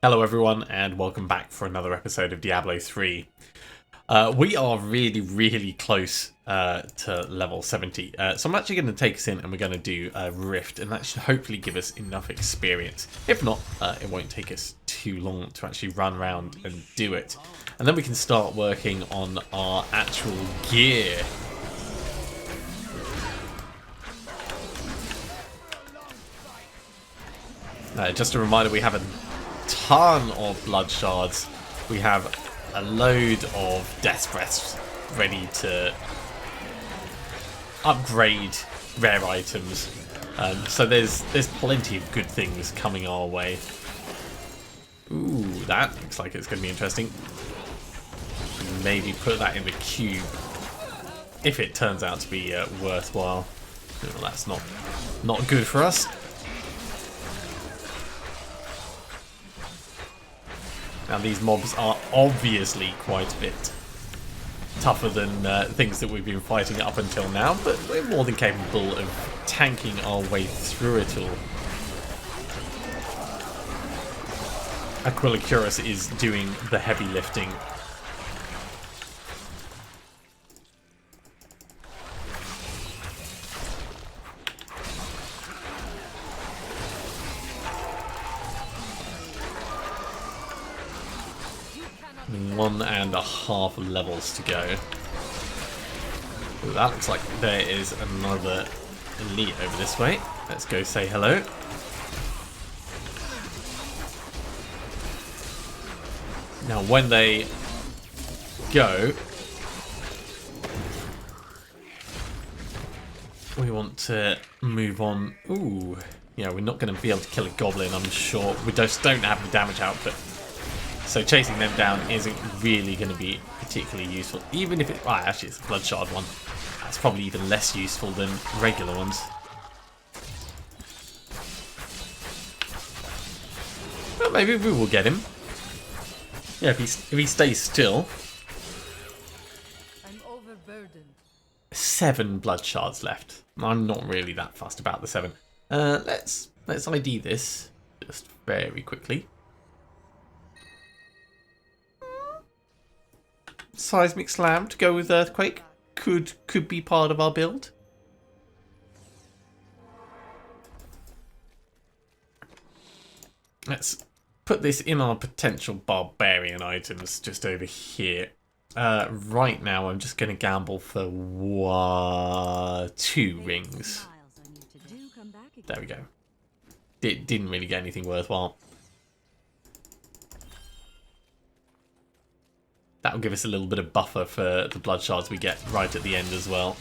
Hello everyone and welcome back for another episode of Diablo 3. We are really close to level 70, so I'm actually going to take us in and we're going to do a rift, and that should hopefully give us enough experience. If not, it won't take us too long to actually run around and do it. And then we can start working on our actual gear. Just a reminder, we have a ton of blood shards. We have a load of death breaths ready to upgrade rare items. So there's plenty of good things coming our way. Ooh, that looks like it's going to be interesting. Maybe put that in the cube if it turns out to be worthwhile. Well, that's not good for us. Now these mobs are obviously quite a bit tougher than things that we've been fighting up until now, but we're more than capable of tanking our way through it all. Aquila Curus is doing the heavy lifting. One and a half levels to go. Ooh, that looks like there is another elite over this way. Let's go say hello. Now when they go, we want to move on. Ooh, yeah, we're not going to be able to kill a goblin, I'm sure. We just don't have the damage output. So chasing them down isn't really going to be particularly useful. Even if it... well, actually it's a blood shard one. That's probably even less useful than regular ones. Well, maybe we will get him. Yeah, if he stays still. I'm overburdened. 7 blood shards left. I'm not really that fussed about the 7. Let's ID this just very quickly. Seismic Slam to go with Earthquake could be part of our build. Let's put this in our potential Barbarian items just over here. Right now I'm just going to gamble for 2 rings. There we go. It didn't really get anything worthwhile. That'll give us a little bit of buffer for the blood shards we get right at the end as well.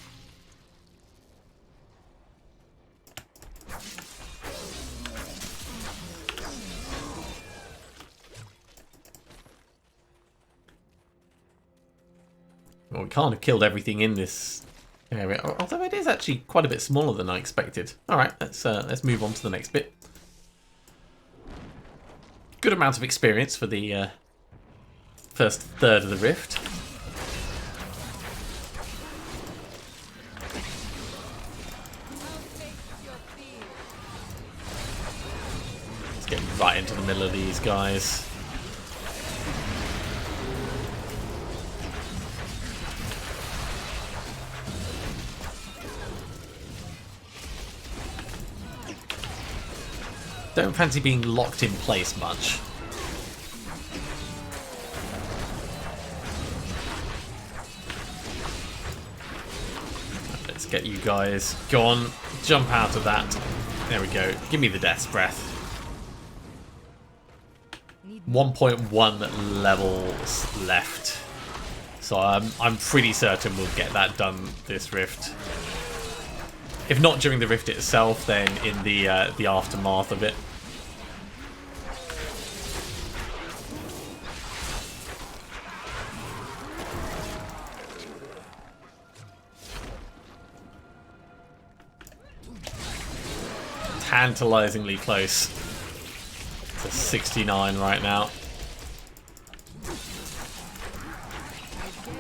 Well, we can't have killed everything in this area, although it is actually quite a bit smaller than I expected. Alright, let's move on to the next bit. Good amount of experience for the first third of the rift. Let's get right into the middle of these guys. Don't fancy being locked in place much. Let's get you guys. Go on, jump out of that. There we go. Give me the death breath. 1.1 levels left. So I'm pretty certain we'll get that done this rift. If not during the rift itself, then in the aftermath of it. Tantalizingly close to 69 right now.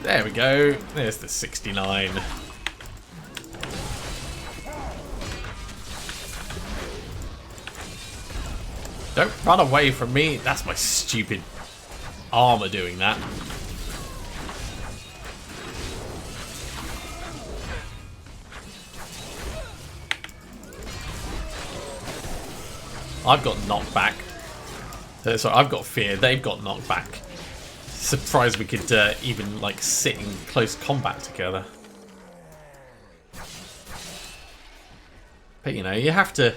There we go. There's the 69. Don't run away from me. That's my stupid armor doing that. I've got knockback. Sorry, I've got fear. They've got knockback. Surprised we could even like sit in close combat together. But you know, you have to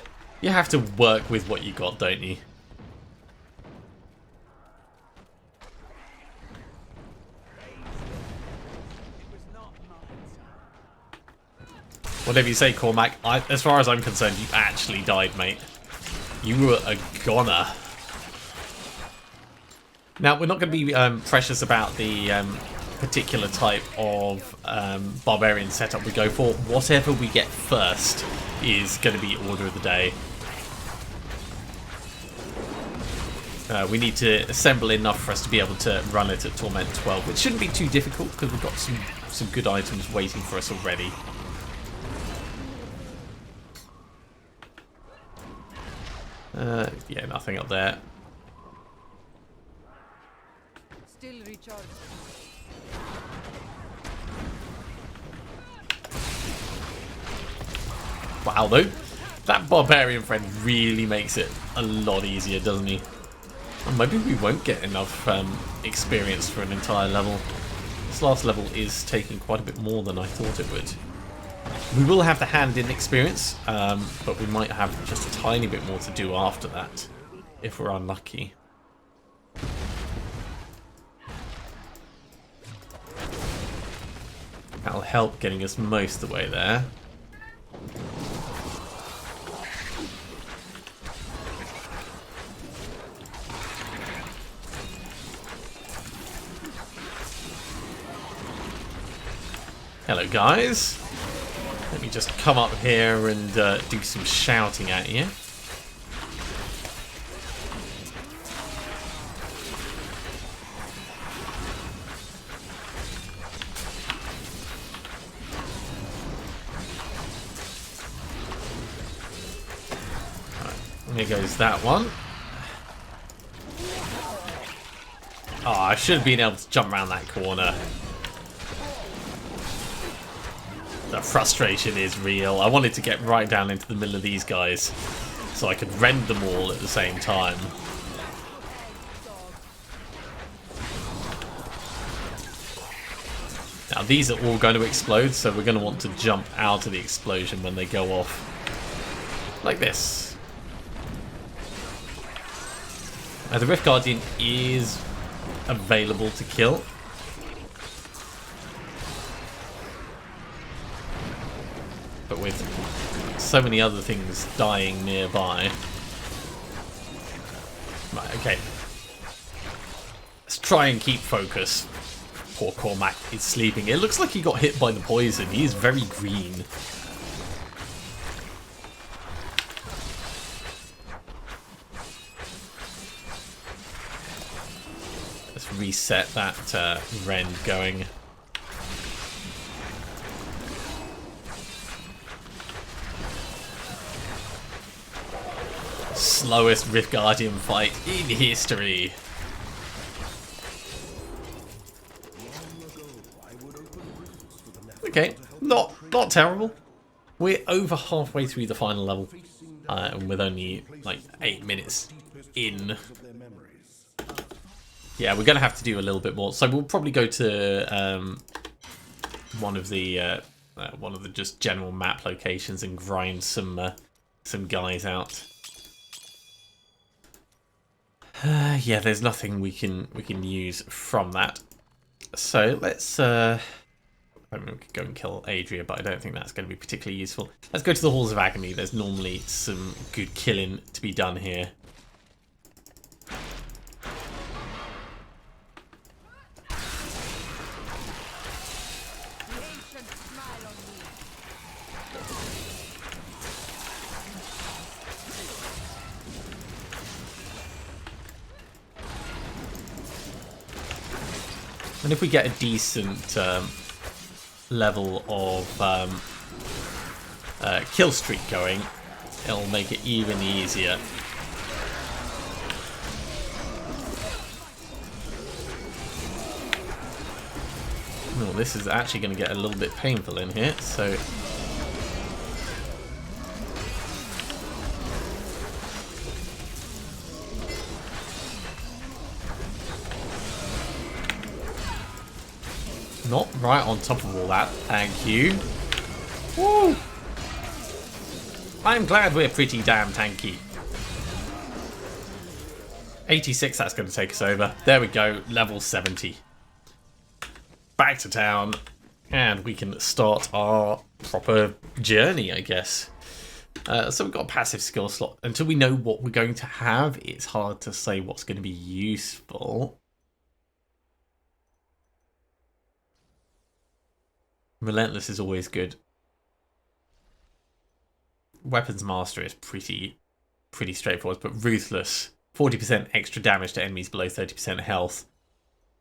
work with what you got, don't you? Whatever you say, Cormac. As far as I'm concerned, you actually died, mate. You were a goner. Now, we're not going to be precious about the particular type of Barbarian setup we go for. Whatever we get first is going to be order of the day. We need to assemble enough for us to be able to run it at Torment 12, which shouldn't be too difficult because we've got some good items waiting for us already. Yeah, nothing up there. Still recharged. Wow, though, that Barbarian friend really makes it a lot easier, doesn't he? Well, maybe we won't get enough experience for an entire level. This last level is taking quite a bit more than I thought it would. We will have the hand-in experience, but we might have just a tiny bit more to do after that, if we're unlucky. That'll help getting us most of the way there. Hello, guys. Let me just come up here and do some shouting at you. Right, here goes that one. Oh, I should have been able to jump around that corner. The frustration is real. I wanted to get right down into the middle of these guys so I could rend them all at the same time. Now these are all going to explode, so we're going to want to jump out of the explosion when they go off. Like this. Now the Rift Guardian is available to kill. But with so many other things dying nearby. Right, okay. Let's try and keep focus. Poor Cormac is sleeping. It looks like he got hit by the poison. He is very green. Let's reset that rend going. Slowest Rift Guardian fight in history. Okay, not terrible. We're over halfway through the final level, and with only like 8 minutes in. Yeah, we're gonna have to do a little bit more. So we'll probably go to one of the just general map locations and grind some guys out. Yeah, there's nothing we can use from that. So let's I mean, we could go and kill Adria, but I don't think that's going to be particularly useful. Let's go to the Halls of Agony. There's normally some good killing to be done here. And if we get a decent level of kill streak going, it'll make it even easier. Oh, this is actually going to get a little bit painful in here, so... Not right on top of all that, thank you. Woo! I'm glad we're pretty damn tanky. 86, that's going to take us over. There we go, level 70. Back to town, and we can start our proper journey, I guess. So we've got a passive skill slot. Until we know what we're going to have, it's hard to say what's going to be useful. Relentless is always good. Weapons Master is pretty straightforward, but Ruthless, 40% extra damage to enemies below 30% health.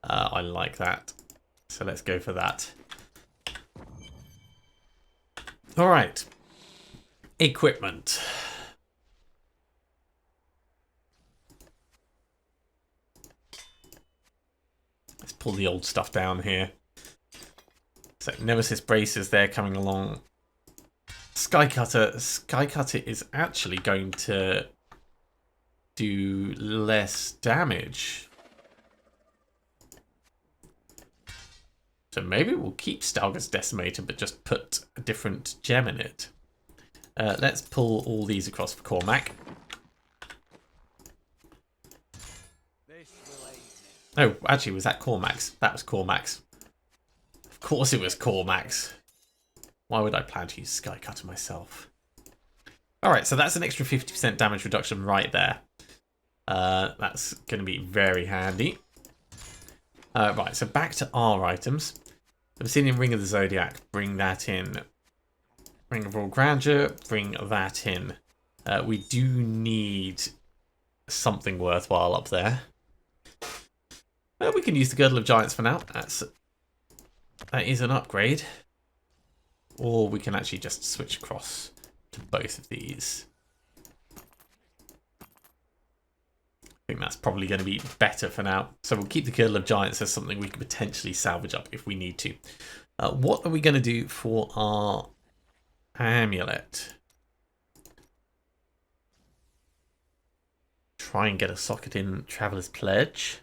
I like that. So let's go for that. Alright. Equipment. Let's pull the old stuff down here. So Nemesis Braces there coming along. Skycutter is actually going to do less damage. So maybe we'll keep Stalger's Decimator, but just put a different gem in it. Let's pull all these across for Cormac. Oh, actually, was that Cormac's? That was Cormac's. Of course it was Cormac's. Why would I plan to use Skycutter myself? Alright, so that's an extra 50% damage reduction right there. That's going to be very handy. Right, so back to our items. Obsidian Ring of the Zodiac, bring that in. Ring of Royal Grandeur, bring that in. We do need something worthwhile up there. We can use the Girdle of Giants for now. That is an upgrade. Or we can actually just switch across to both of these. I think that's probably going to be better for now. So we'll keep the Girdle of Giants as something we could potentially salvage up if we need to. What are we going to do for our amulet? Try and get a socket in Traveler's Pledge.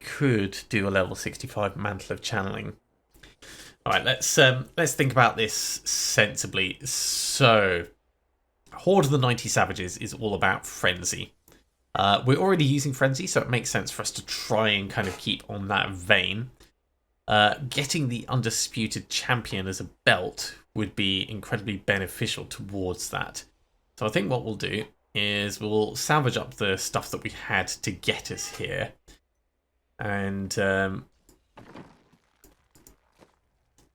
Could do a level 65 Mantle of Channeling. All right, let's think about this sensibly. So, Horde of the 90 Savages is all about Frenzy. We're already using Frenzy, so it makes sense for us to try and kind of keep on that vein. Getting the Undisputed Champion as a belt would be incredibly beneficial towards that. So I think what we'll do is we'll salvage up the stuff that we had to get us here. And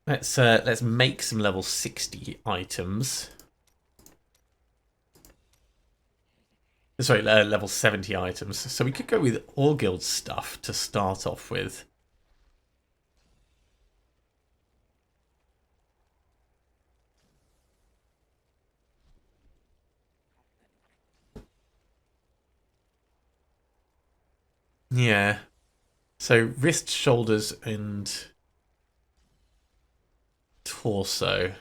let's make some level 60 items. Sorry, level 70 items. So we could go with All Guild stuff to start off with. Yeah. So wrist, shoulders, and torso.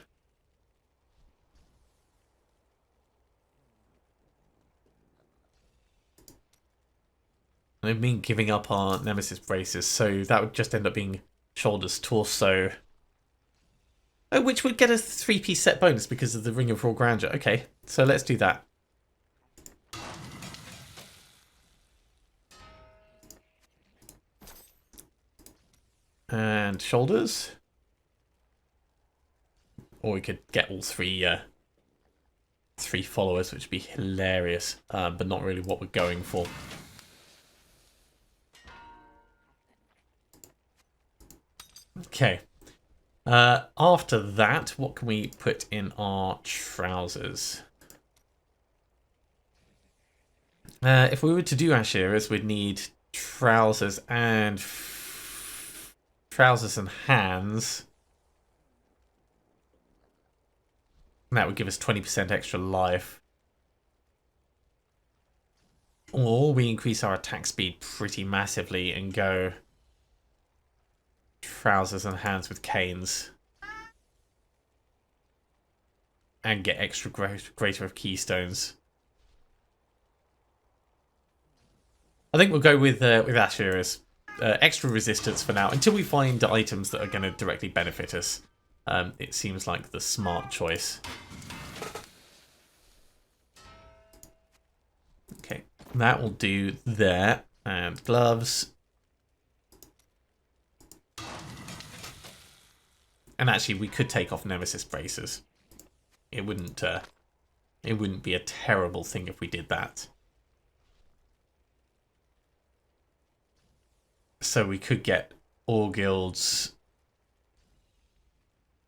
And I mean giving up our Nemesis Braces, so that would just end up being shoulders, torso. Oh, which would get us 3-piece set bonus because of the Ring of Raw Grandeur. Okay, so let's do that. And shoulders. Or we could get all three followers, which would be hilarious, but not really what we're going for. Okay. After that, what can we put in our trousers? If we were to do Asheras, we'd need trousers and trousers and hands. And that would give us 20% extra life. Or we increase our attack speed pretty massively and go trousers and hands with canes. And get extra greater of keystones. I think we'll go with Asher's extra resistance for now until we find items that are going to directly benefit us. It seems like the smart choice. Okay, that will do there. And gloves. And actually, we could take off Nemesis braces. It wouldn't be a terrible thing if we did that. So we could get all guilds.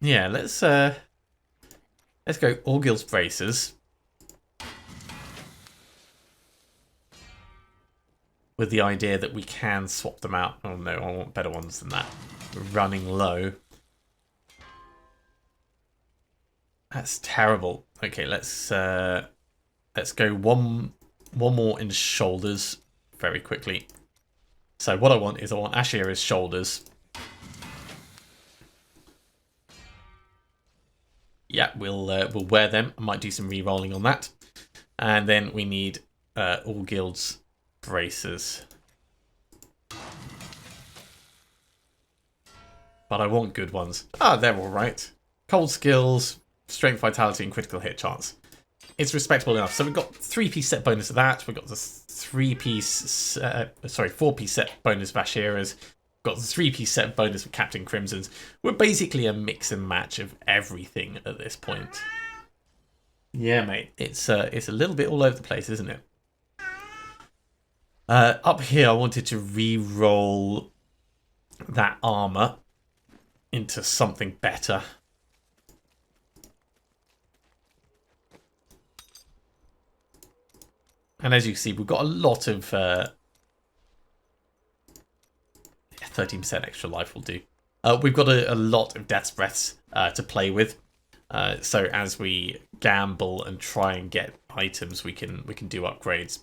Yeah, let's go all guilds braces. With the idea that we can swap them out. Oh no, I want better ones than that. We're running low. That's terrible. Okay, let's go one more in shoulders very quickly. So what I want Asher's shoulders. Yeah, we'll wear them. I might do some re-rolling on that. And then we need all guilds braces. But I want good ones. Ah, they're all right. Cold skills, strength, vitality, and critical hit chance. It's respectable enough. So we've got 3-piece set bonus of that. We've got the 4-piece set bonus of Asher's. Got the 3-piece set bonus of Captain Crimson's. We're basically a mix and match of everything at this point. Yeah, mate. It's a little bit all over the place, isn't it? Up here, I wanted to re-roll that armor into something better. And as you can see, we've got a lot of 13% extra life will do. We've got a lot of Death's Breaths to play with. So as we gamble and try and get items, we can do upgrades.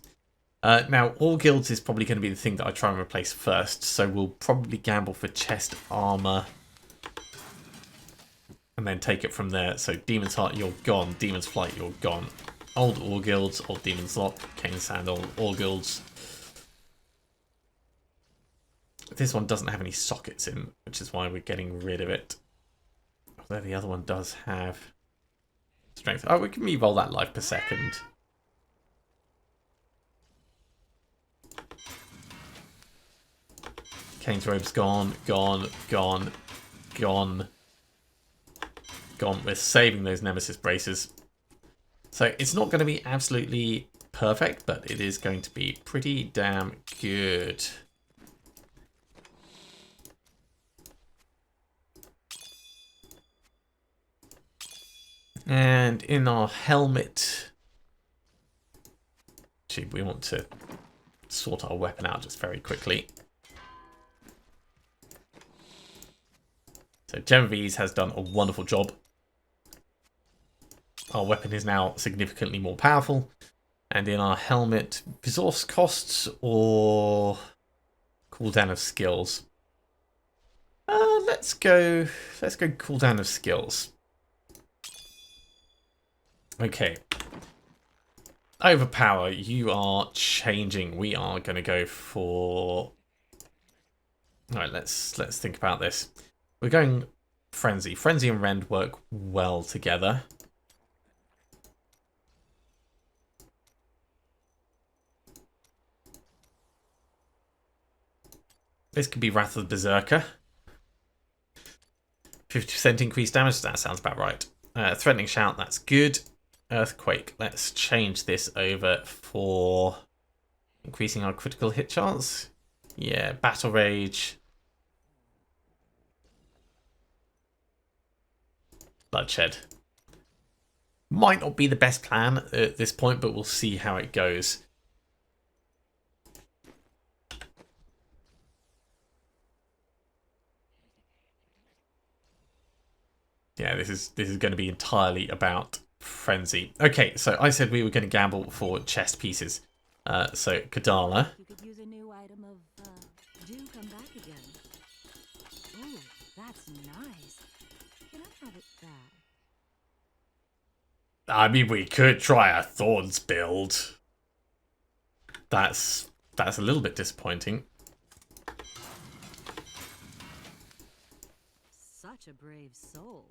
Now, all guilds is probably going to be the thing that I try and replace first. So we'll probably gamble for chest armor. And then take it from there. So Demon's Heart, you're gone. Demon's Flight, you're gone. Old All Guilds, Old Demon's Lock, Kane's Sandal, All Guilds. This one doesn't have any sockets in, which is why we're getting rid of it. Although the other one does have strength. Oh, we can re-roll that life per second. Kane's Robe's gone, gone, gone, gone. Gone. We're saving those Nemesis braces. So it's not going to be absolutely perfect, but it is going to be pretty damn good. And in our helmet, actually, we want to sort our weapon out just very quickly. So Genovese has done a wonderful job. Our weapon is now significantly more powerful. And in our helmet, resource costs or cooldown of skills. Let's go cooldown of skills. Okay. Overpower, you are changing. We are going to go for... Alright, let's think about this. We're going Frenzy. Frenzy and Rend work well together. This could be Wrath of the Berserker. 50% increased damage, that sounds about right. Threatening Shout, that's good. Earthquake, let's change this over for increasing our critical hit chance. Yeah, Battle Rage. Bloodshed. Might not be the best plan at this point, but we'll see how it goes. Yeah, this is going to be entirely about frenzy. Okay, so I said we were going to gamble for chest pieces. So Kadala. You could use a new item of, do come back again. Ooh, that's nice. Can I have it back? I mean, we could try a Thorns build. That's a little bit disappointing. Such a brave soul.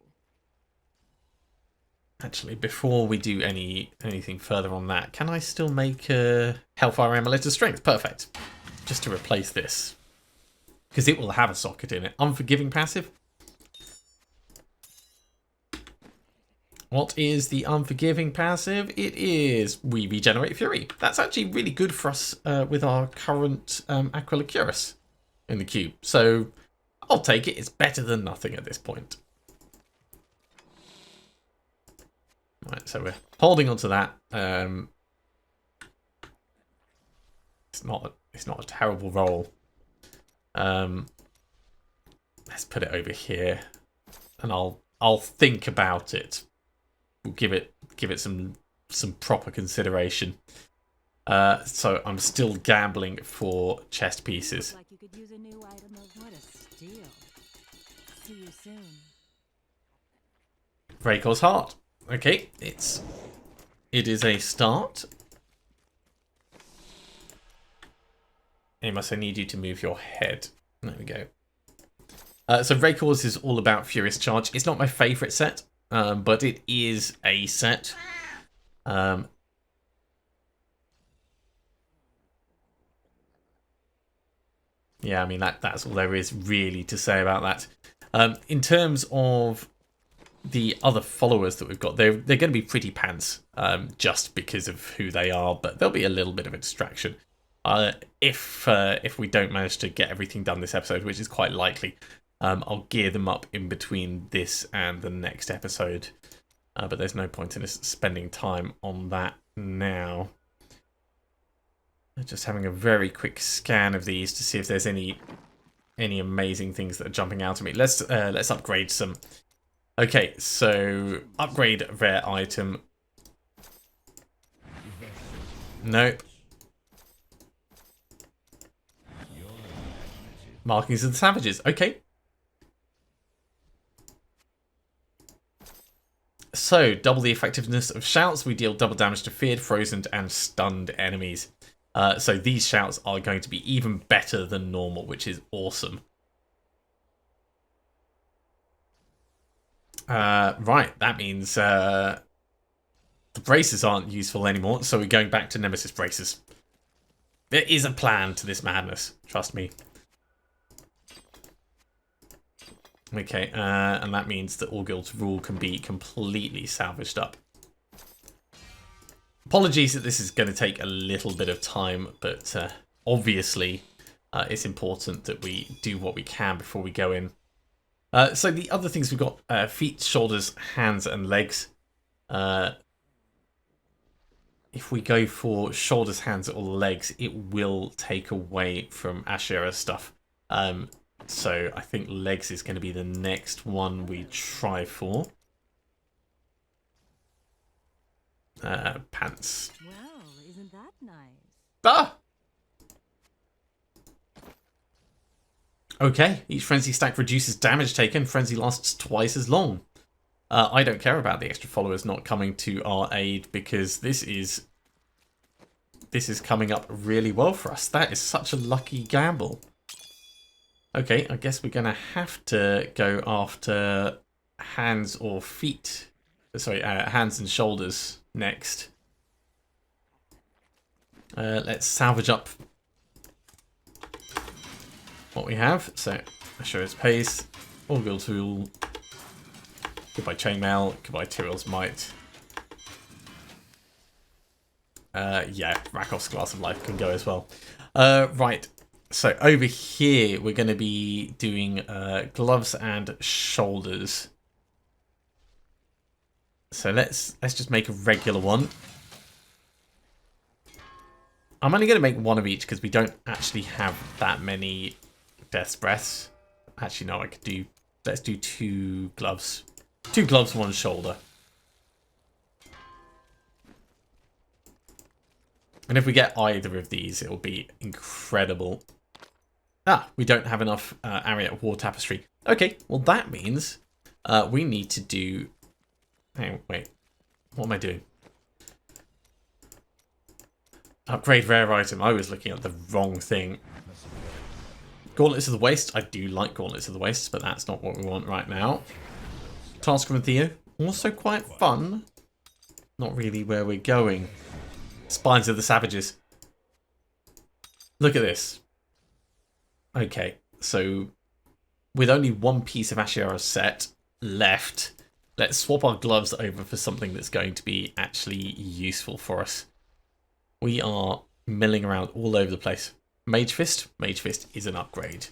Actually, before we do anything further on that, can I still make a Hellfire Amulet of Strength? Perfect. Just to replace this. Because it will have a socket in it. Unforgiving passive. What is the Unforgiving passive? It is we regenerate Fury. That's actually really good for us with our current Aquila Cuirass in the queue. So I'll take it. It's better than nothing at this point. Right, so we're holding on to that. It's not a terrible roll. Let's put it over here, and I'll think about it. We'll give it some proper consideration. So I'm still gambling for chest pieces. Like you could use a new item of what a steal. See you soon. Raykor's Heart. Okay, it is a start. Amos, I need you to move your head. There we go. So Raykor's is all about Furious Charge. It's not my favourite set, but it is a set. Yeah, I mean that's all there is really to say about that. In terms of the other followers that we've got, they're going to be pretty pants, just because of who they are, but there'll be a little bit of a distraction. If we don't manage to get everything done this episode, which is quite likely, I'll gear them up in between this and the next episode. But there's no point in us spending time on that now. Just having a very quick scan of these to see if there's any amazing things that are jumping out at me. Let's upgrade some. Okay, so upgrade rare item. Nope. Markings of the Savages. Okay. So, double the effectiveness of shouts. We deal double damage to feared, frozen, and stunned enemies. So these shouts are going to be even better than normal, which is awesome. Right, that means the braces aren't useful anymore, so we're going back to Nemesis braces. There is a plan to this madness, trust me. Okay, and that means that All Guilds Rule can be completely salvaged up. Apologies that this is going to take a little bit of time, but obviously it's important that we do what we can before we go in. So the other things we've got, feet, shoulders, hands, and legs. If we go for shoulders, hands, or legs, it will take away from Asherah's stuff. So I think legs is going to be the next one we try for. Pants. Well, isn't that nice? Ah! Okay, each frenzy stack reduces damage taken. Frenzy lasts twice as long. I don't care about the extra followers not coming to our aid because this is coming up really well for us. That is such a lucky gamble. Okay, I guess we're going to have to go after hands or feet. Sorry, hands and shoulders next. Let's salvage up what we have. So, Asherah's Pace, All Guild Tool, goodbye Chainmail, goodbye Tyrell's Might. Yeah, Rakov's Glass of Life can go as well. Right, so over here we're going to be doing gloves and shoulders. So let's just make a regular one. I'm only going to make one of each because we don't actually have that many Death's Breaths. Actually, no, I could do... Let's do 2 gloves. 2 gloves, 1 shoulder. And if we get either of these, it will be incredible. Ah, we don't have enough area of war tapestry. Okay, well that means we need to do... Hang on, wait. What am I doing? Upgrade rare item. I was looking at the wrong thing. Gauntlets of the Waste. I do like Gauntlets of the Waste, but that's not what we want right now. Task from Theo. Also quite fun. Not really where we're going. Spines of the Savages. Look at this. Okay, so with only 1 piece of Ashiara set left, let's swap our gloves over for something that's going to be actually useful for us. We are milling around all over the place. Mage Fist? Mage Fist is an upgrade.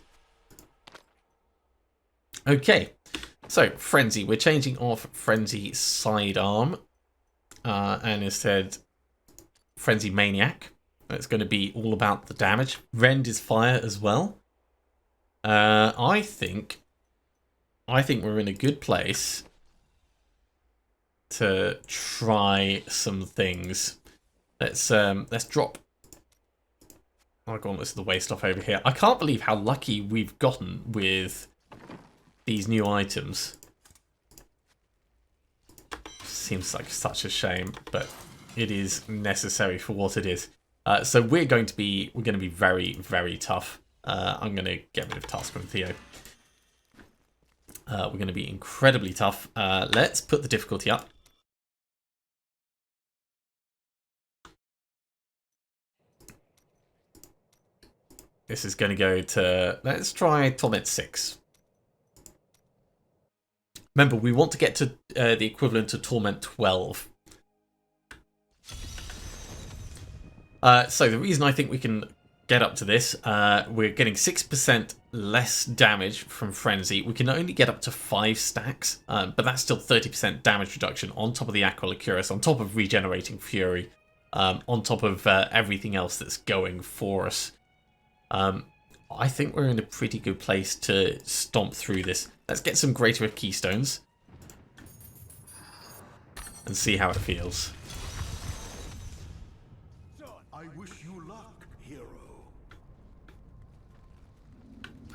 Okay, so Frenzy. We're changing off Frenzy Sidearm and instead Frenzy Maniac. It's going to be all about the damage. Rend is fire as well. I think we're in a good place to try some things. Let's drop our Gauntlets of the Waste off over here. I can't believe how lucky we've gotten with these new items. Seems like such a shame, but it is necessary for what it is. So we're going to be very, very tough. I'm going to get rid of Task from Theo. We're going to be incredibly tough. Let's put the difficulty up. This is going to go to... Let's try Torment 6. Remember, we want to get to the equivalent to Torment 12. So the reason I think we can get up to this, we're getting 6% less damage from Frenzy. We can only get up to 5 stacks, but that's still 30% damage reduction on top of the Aqua Liquorus, on top of regenerating Fury, on top of everything else that's going for us. I think we're in a pretty good place to stomp through this. Let's get some Greater of Keystones and see how it feels. I wish you luck, hero.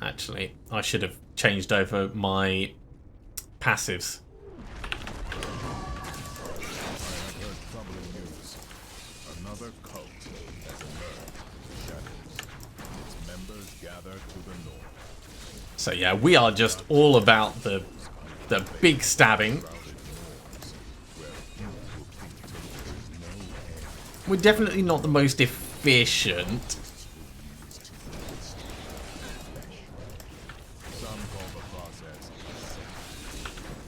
Actually, I should have changed over my passives. Another cult has emerged from the shadows. Its members gather to the north. So yeah, we are just all about the big stabbing. We're definitely not the most efficient. Some call the process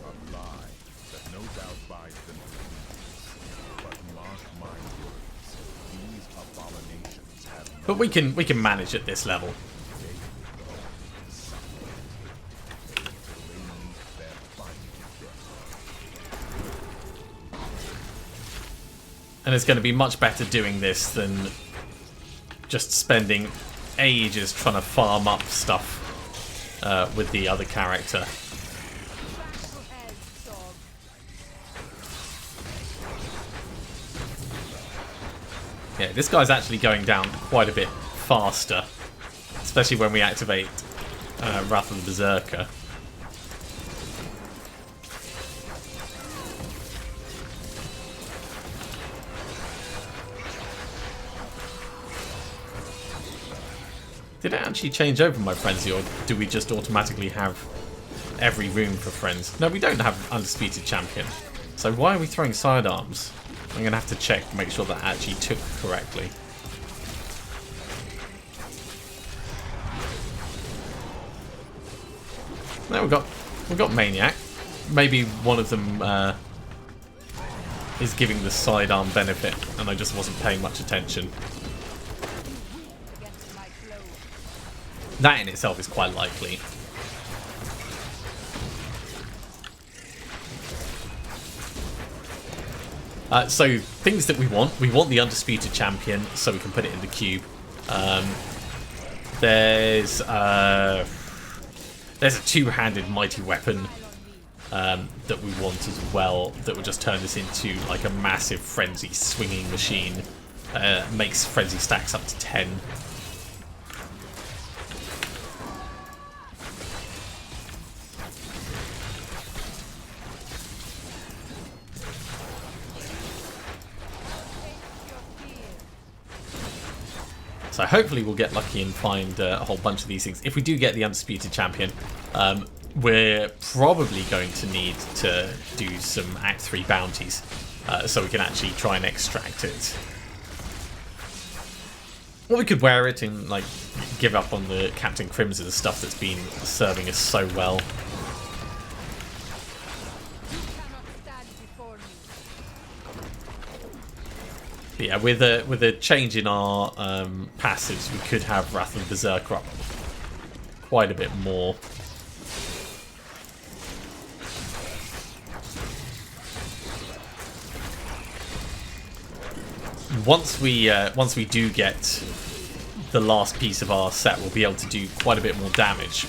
a lie that no doubt buys them peace. But mark my words, these abominations have no But we can manage at this level. And it's going to be much better doing this than just spending ages trying to farm up stuff with the other character. Yeah, this guy's actually going down quite a bit faster, especially when we activate Wrath of the Berserker. Did it actually change over my frenzy, or do we just automatically have every room for friends? No, we don't have Undisputed Champion. So why are we throwing sidearms? I'm going to have to check, make sure that actually took correctly. No, we've got Maniac. Maybe one of them is giving the sidearm benefit, and I just wasn't paying much attention. That in itself is quite likely. So things that we want the Undisputed Champion, so we can put it in the cube. There's a two-handed mighty weapon that we want as well, that will just turn this into like a massive frenzy swinging machine. Makes frenzy stacks up to 10. So hopefully we'll get lucky and find a whole bunch of these things. If we do get the Undisputed Champion, we're probably going to need to do some Act 3 bounties, so we can actually try and extract it. Or we could wear it and like give up on the Captain Crimson stuff that's been serving us so well. But yeah, with a change in our passives, we could have Wrath of Berserker up quite a bit more. Once we do get the last piece of our set, we'll be able to do quite a bit more damage,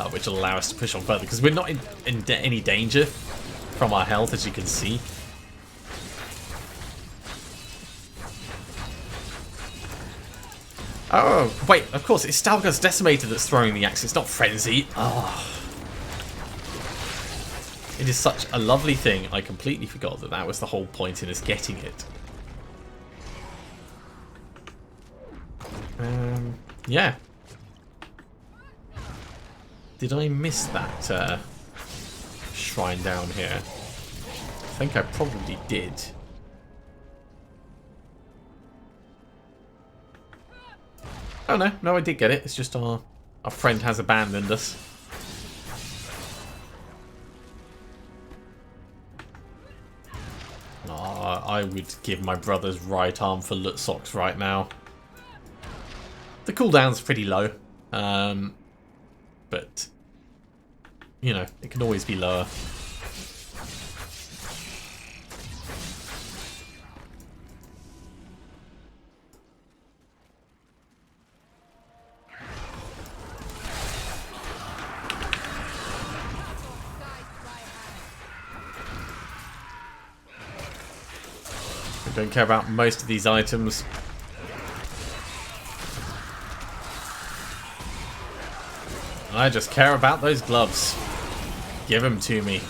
which will allow us to push on further, because we're not in any danger from our health, as you can see. Oh, wait, of course, it's Stalgar's Decimator that's throwing the axe, it's not Frenzy. Oh. It is such a lovely thing, I completely forgot that that was the whole point in us getting it. Yeah. Did I miss that shrine down here? I think I probably did. Oh no, I did get it. It's just our friend has abandoned us. Oh, I would give my brother's right arm for Lut Socks right now. The cooldown's pretty low, but, you know, it can always be lower. I don't care about most of these items. I just care about those gloves. Give them to me.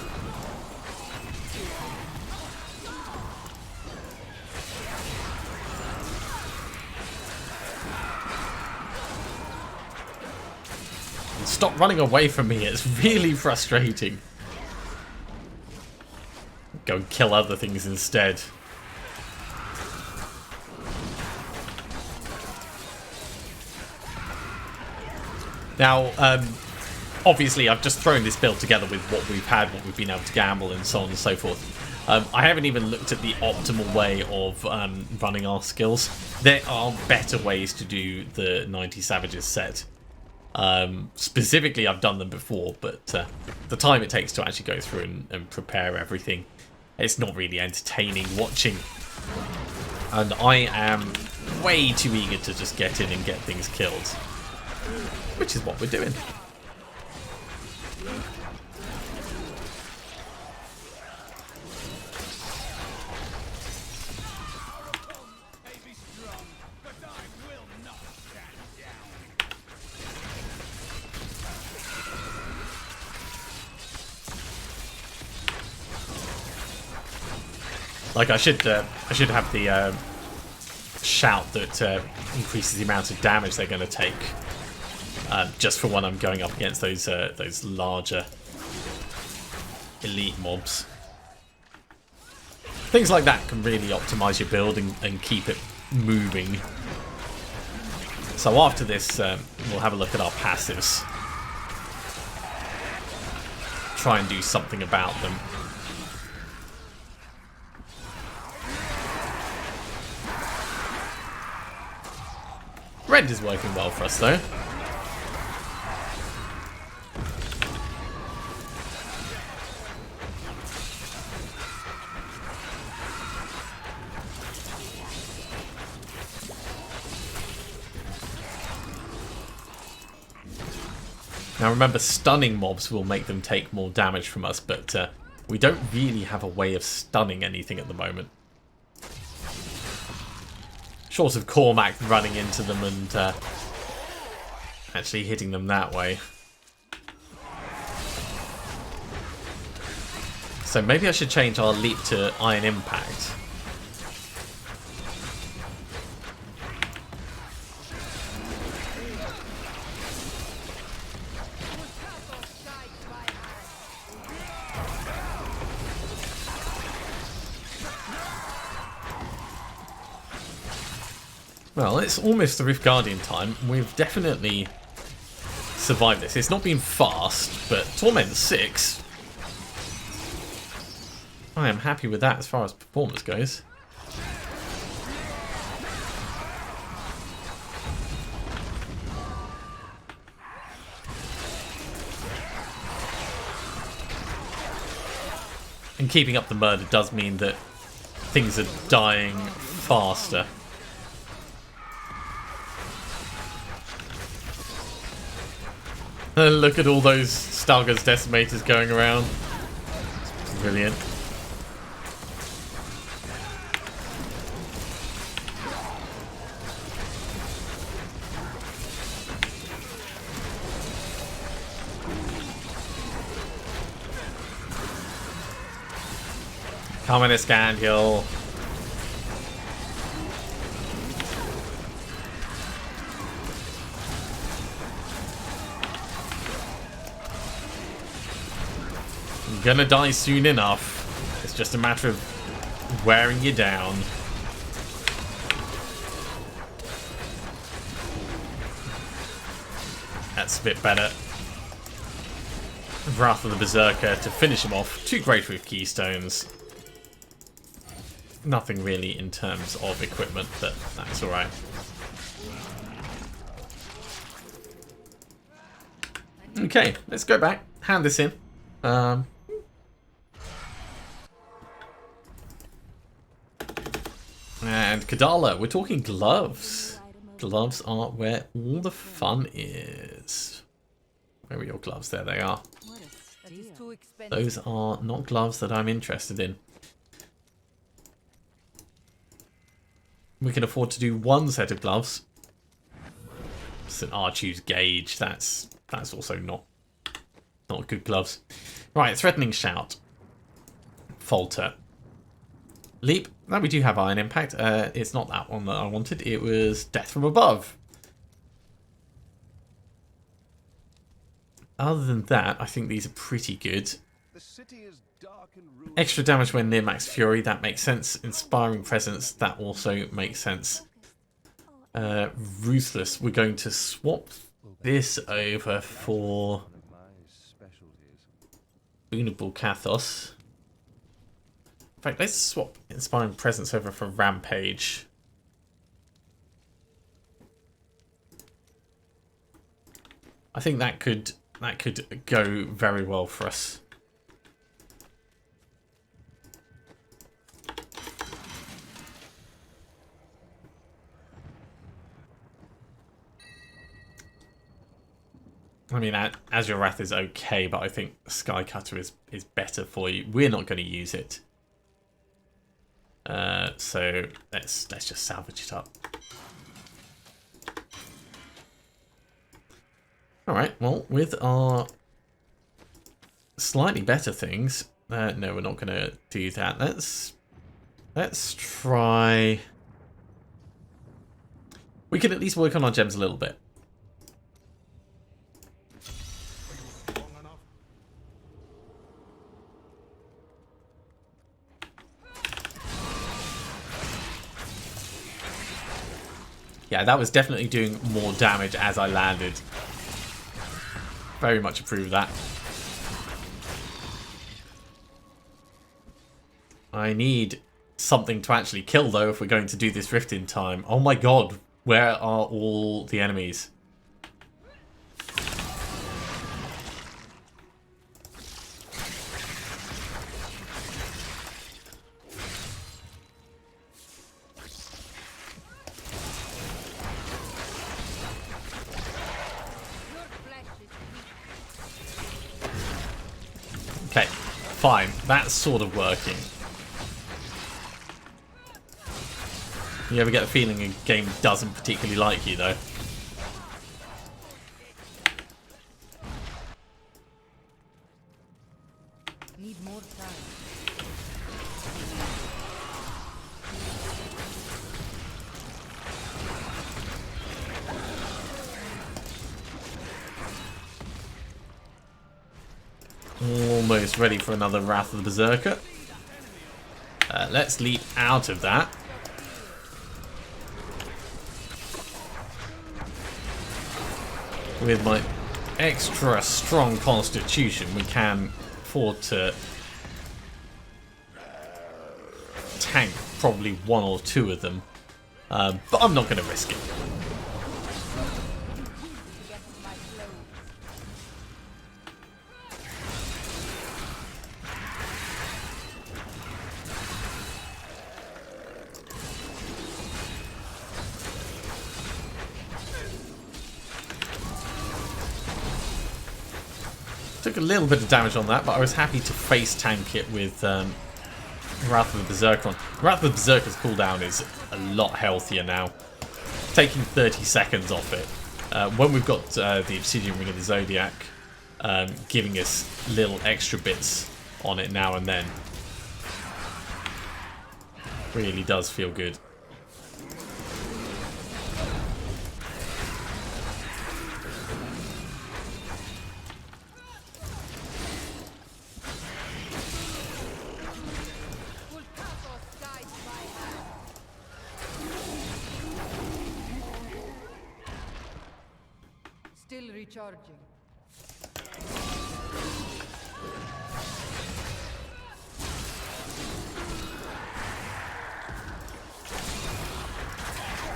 And stop running away from me. It's really frustrating. Go and kill other things instead. Now, obviously, I've just thrown this build together with what we've had, what we've been able to gamble, and so on and so forth. I haven't even looked at the optimal way of running our skills. There are better ways to do the 90 Savages set. Specifically, I've done them before, but the time it takes to actually go through and prepare everything, it's not really entertaining watching. And I am way too eager to just get in and get things killed. Which is what we're doing. Like I should have the shout that increases the amount of damage they're going to take. Just for when I'm going up against those larger elite mobs. Things like that can really optimize your build and keep it moving. So after this, we'll have a look at our passives. Try and do something about them. Red is working well for us though. Now remember, stunning mobs will make them take more damage from us, but we don't really have a way of stunning anything at the moment. Short of Cormac running into them and actually hitting them that way. So maybe I should change our leap to Iron Impact. Well, it's almost the Rift Guardian time. We've definitely survived this. It's not been fast, but Torment 6. I am happy with that as far as performance goes. And keeping up the murder does mean that things are dying faster. Look at all those Stalgers Decimators going around. Brilliant. Come in a Scandial. Gonna die soon enough. It's just a matter of wearing you down. That's a bit better. Wrath of the Berserker to finish him off. 2 Great Rift Keystones. Nothing really in terms of equipment, but that's alright. Okay, let's go back. Hand this in. And Kadala, we're talking gloves. Gloves are where all the fun is. Where are your gloves? There they are. Those are not gloves that I'm interested in. We can afford to do 1 set of gloves. St. Archu's Gauge, that's also not good gloves. Right, Threatening Shout. Falter. Leap. No, we do have Iron Impact. It's not that one that I wanted. It was Death from Above. Other than that, I think these are pretty good. The city is dark and ruined. Extra damage when near max fury, that makes sense. Inspiring Presence, that also makes sense. Ruthless, we're going to swap this over for Boonable Kathos. In fact, let's swap Inspiring Presence over for Rampage. I think that could go very well for us. I mean, Azure Wrath is okay, but I think Sky Cutter is better for you. We're not going to use it. So let's just salvage it up. Alright, well, with our slightly better things, no, we're not going to do that. Let's try... We can at least work on our gems a little bit. Yeah, that was definitely doing more damage as I landed. Very much approve that. I need something to actually kill, though, if we're going to do this rift in time. Oh my god, where are all the enemies? Fine, that's sort of working. You ever get the feeling a game doesn't particularly like you, though? Need more time. Almost ready for another Wrath of the Berserker. Let's leap out of that. With my extra strong constitution, we can afford to tank probably one or two of them. But I'm not going to risk it. Took a little bit of damage on that, but I was happy to face tank it with Wrath of the Berserker on. Wrath of the Berserker's cooldown is a lot healthier now, taking 30 seconds off it. When we've got the Obsidian Ring of the Zodiac giving us little extra bits on it now and then, really does feel good. Still recharging.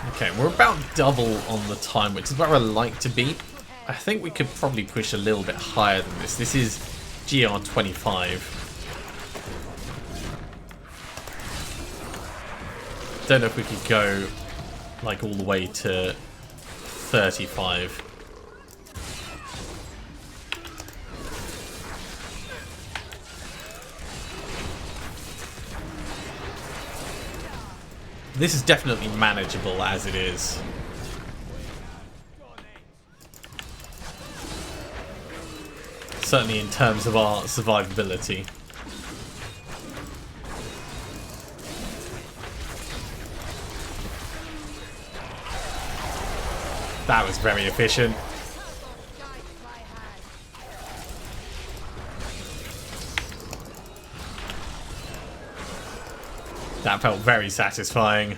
Okay, we're about double on the time, which is where I like to be. I think we could probably push a little bit higher than this. This is GR25. Don't know if we could go like all the way to 35. This is definitely manageable as it is. Certainly in terms of our survivability. That was very efficient. That felt very satisfying.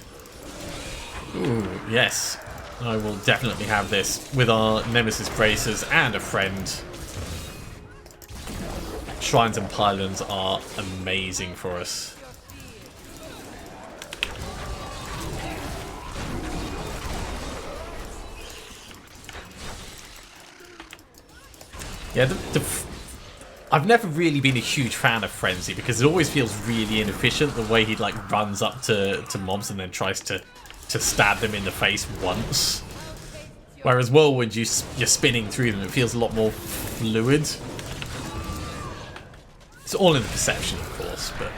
Ooh, yes. I will definitely have this with our Nemesis Bracers and a friend. Shrines and Pylons are amazing for us. Yeah, I've never really been a huge fan of Frenzy because it always feels really inefficient the way he like runs up to mobs and then tries to stab them in the face once. Whereas Whirlwind, you're spinning through them, it feels a lot more fluid. It's all in the perception, of course, but...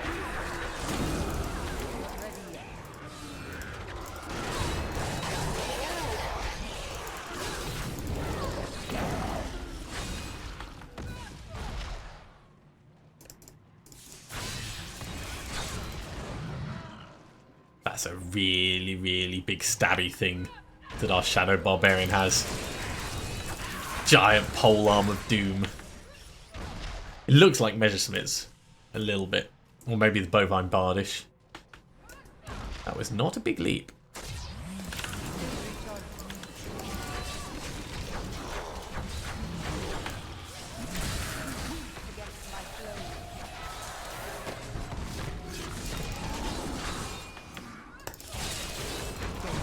That's a really, really big stabby thing that our Shadow Barbarian has. Giant polearm of doom. It looks like Messersmith's a little bit. Or maybe the Bovine Bardish. That was not a big leap.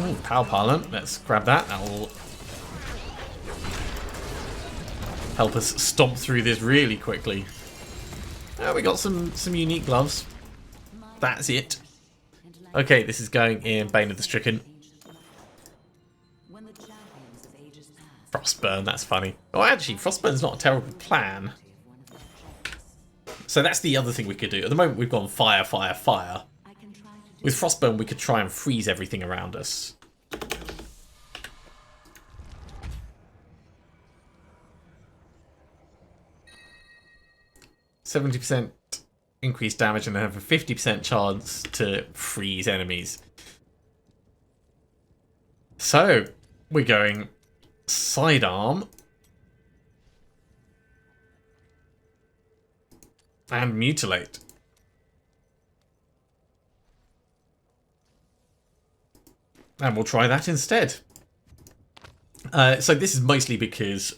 Oh, Power Pylon. Let's grab that. That will help us stomp through this really quickly. We got some unique gloves. That's it. Okay, this is going in Bane of the Stricken. Frostburn, that's funny. Oh, actually, Frostburn's not a terrible plan. So that's the other thing we could do. At the moment we've gone fire, fire, fire. I can try to do With Frostburn we could try and freeze everything around us. 70% increased damage and then have a 50% chance to freeze enemies. So, we're going sidearm and mutilate. And we'll try that instead. So this is mostly because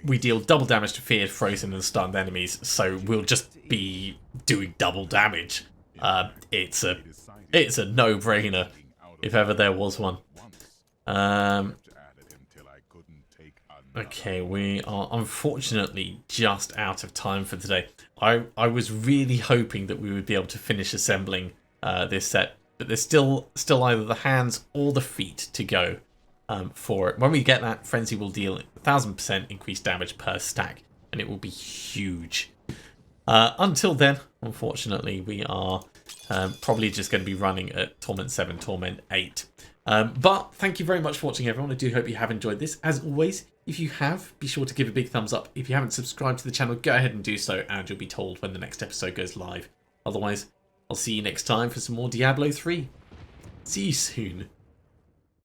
we deal double damage to feared, frozen and stunned enemies, so we'll just be doing double damage. It's a no-brainer, if ever there was one. Okay, we are unfortunately just out of time for today. I was really hoping that we would be able to finish assembling this set, but there's still either the hands or the feet to go for it. When we get that, Frenzy will deal 1000% increased damage per stack, and it will be huge. Until then, unfortunately, we are probably just going to be running at Torment 7, Torment 8. But thank you very much for watching, everyone. I do hope you have enjoyed this. As always, if you have, be sure to give a big thumbs up. If you haven't subscribed to the channel, go ahead and do so, and you'll be told when the next episode goes live. Otherwise, I'll see you next time for some more Diablo 3. See you soon.